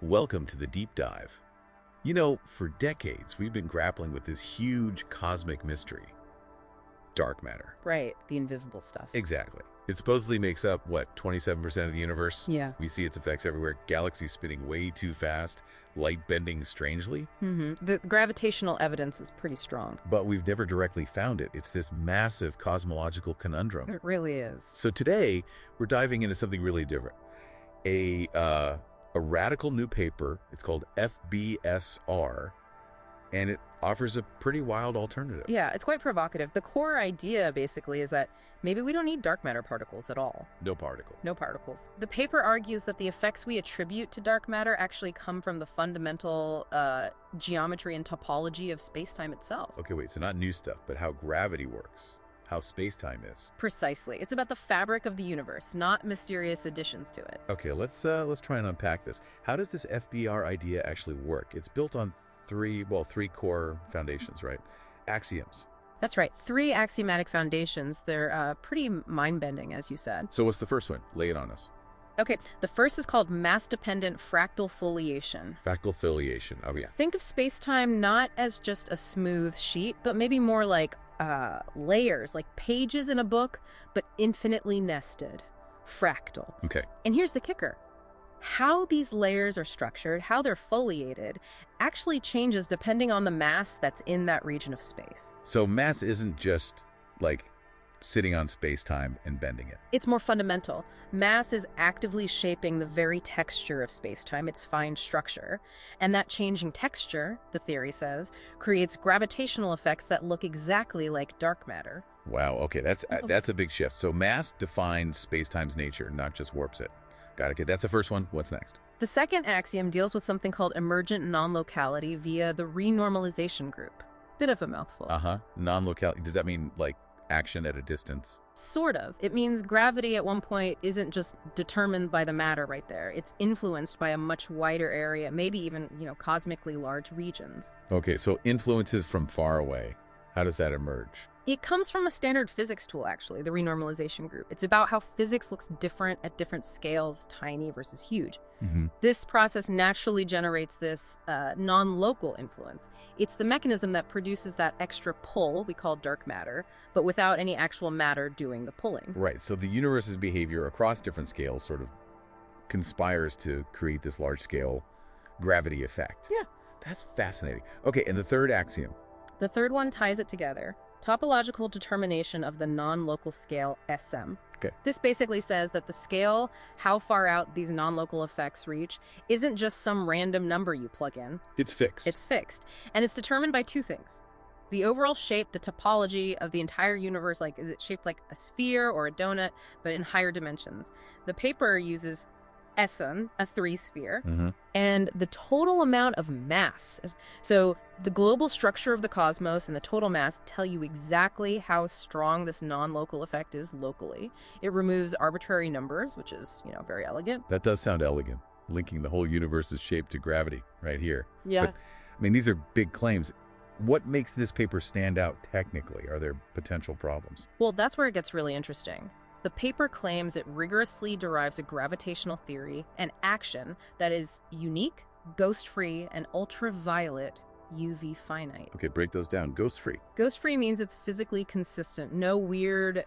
Welcome to the deep dive. You know, for decades, we've been grappling with this huge cosmic mystery, dark matter. Right, the invisible stuff. Exactly. It supposedly makes up, what, 27% of the universe? Yeah. We see its effects everywhere. Galaxies spinning way too fast, light bending strangely. The gravitational evidence is pretty strong. But we've never directly found it. It's this massive cosmological conundrum. It really is. So today, we're diving into something really different. A radical new paper. It's called FBSR, and it offers a pretty wild alternative. Yeah, it's quite provocative. The core idea, basically, is that maybe we don't need dark matter particles at all. No particle. No particles. The paper argues that the effects we attribute to dark matter actually come from the fundamental geometry and topology of spacetime itself. Okay, wait, so not new stuff, but how gravity works, how space-time is. Precisely. It's about the fabric of the universe, not mysterious additions to it. Okay, let's try and unpack this. How does this FBR idea actually work? It's built on three core foundations, right? Axioms. That's right. 3 axiomatic foundations. They're pretty mind-bending, as you said. So what's the first one? Lay it on us. Okay, the first is called mass-dependent fractal foliation. Fractal foliation. Oh, yeah. Think of space-time not as just a smooth sheet, but maybe more like layers, like pages in a book, but infinitely nested. Fractal. Okay. And here's the kicker. How these layers are structured, how they're foliated, actually changes depending on the mass that's in that region of space. So mass isn't just like sitting on space-time and bending it. It's more fundamental. Mass is actively shaping the very texture of space-time, its fine structure. And that changing texture, the theory says, creates gravitational effects that look exactly like dark matter. Wow, okay, that's a big shift. So mass defines space-time's nature, not just warps it. Got it. Okay, that's the first one. What's next? The second axiom deals with something called emergent non-locality via the renormalization group. Bit of a mouthful. Non-locality. Does that mean like action at a distance? Sort of. It means gravity at one point isn't just determined by the matter right there. It's influenced by a much wider area, maybe even, cosmically large regions. Okay, so influences from far away. How does that emerge? It comes from a standard physics tool, actually, the renormalization group. It's about how physics looks different at different scales, tiny versus huge. This process naturally generates this non-local influence. It's the mechanism that produces that extra pull we call dark matter, but without any actual matter doing the pulling. Right, so the universe's behavior across different scales sort of conspires to create this large-scale gravity effect. Yeah. That's fascinating. Okay, and the third axiom? The third one ties it together. Topological determination of the non-local scale SM. Okay. This basically says that the scale, how far out these non-local effects reach, isn't just some random number you plug in. It's fixed. It's fixed. And it's determined by 2 things. The overall shape, the topology of the entire universe, like is it shaped like a sphere or a donut, but in higher dimensions. The paper uses Essen, a 3-sphere, and the total amount of mass. So the global structure of the cosmos and the total mass tell you exactly how strong this non-local effect is locally. It removes arbitrary numbers, which is, very elegant. That does sound elegant, linking the whole universe's shape to gravity right here. Yeah. But, these are big claims. What makes this paper stand out technically? Are there potential problems? Well, that's where it gets really interesting. The paper claims it rigorously derives a gravitational theory and action that is unique, ghost-free, and ultraviolet UV-finite. Okay, break those down. Ghost-free. Ghost-free means it's physically consistent. No weird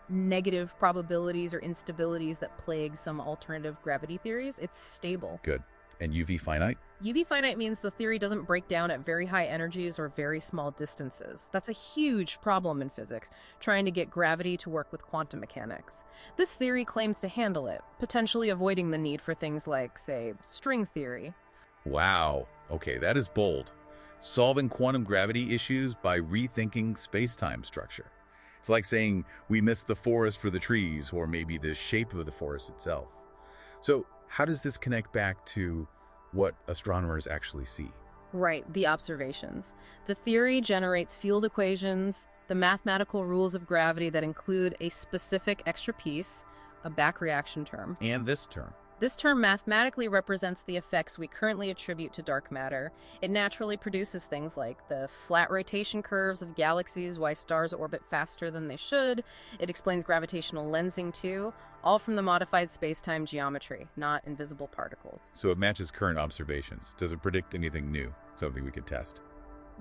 negative probabilities or instabilities that plague some alternative gravity theories. It's stable. Good. And UV-finite? UV-finite means the theory doesn't break down at very high energies or very small distances. That's a huge problem in physics, trying to get gravity to work with quantum mechanics. This theory claims to handle it, potentially avoiding the need for things like, say, string theory. Wow. Okay, that is bold. Solving quantum gravity issues by rethinking space-time structure. It's like saying we missed the forest for the trees, or maybe the shape of the forest itself. So how does this connect back to what astronomers actually see? Right, the observations. The theory generates field equations, the mathematical rules of gravity that include a specific extra piece, a backreaction term. And this term. This term mathematically represents the effects we currently attribute to dark matter. It naturally produces things like the flat rotation curves of galaxies, why stars orbit faster than they should. It explains gravitational lensing too. all from the modified spacetime geometry, not invisible particles. So it matches current observations. Does it predict anything new, something we could test?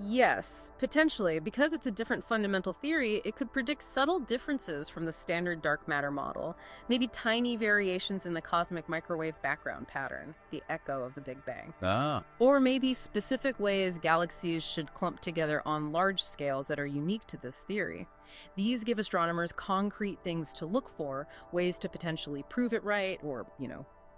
Yes, potentially. Because it's a different fundamental theory, it could predict subtle differences from the standard dark matter model, maybe tiny variations in the cosmic microwave background pattern, the echo of the Big Bang. Ah, Or maybe specific ways galaxies should clump together on large scales that are unique to this theory. These give astronomers concrete things to look for, ways to potentially prove it right or,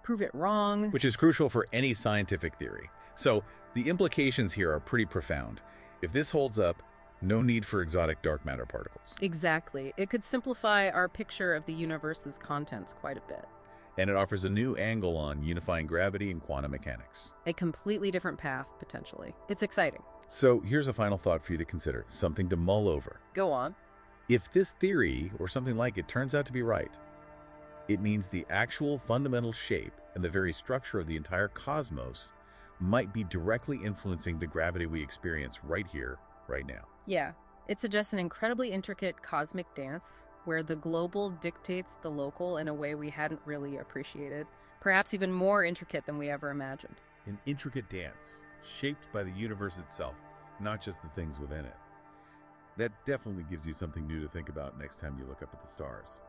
prove it wrong. which is crucial for any scientific theory. So the implications here are pretty profound. If this holds up, no need for exotic dark matter particles. Exactly. It could simplify our picture of the universe's contents quite a bit. And it offers a new angle on unifying gravity and quantum mechanics. A completely different path, potentially. It's exciting. So here's a final thought for you to consider, something to mull over. Go on. If this theory, or something like it, turns out to be right, it means the actual fundamental shape and the very structure of the entire cosmos might be directly influencing the gravity we experience right here, right now. Yeah. It suggests an incredibly intricate cosmic dance where the global dictates the local in a way we hadn't really appreciated, perhaps even more intricate than we ever imagined. An intricate dance, shaped by the universe itself, not just the things within it. That definitely gives you something new to think about next time you look up at the stars.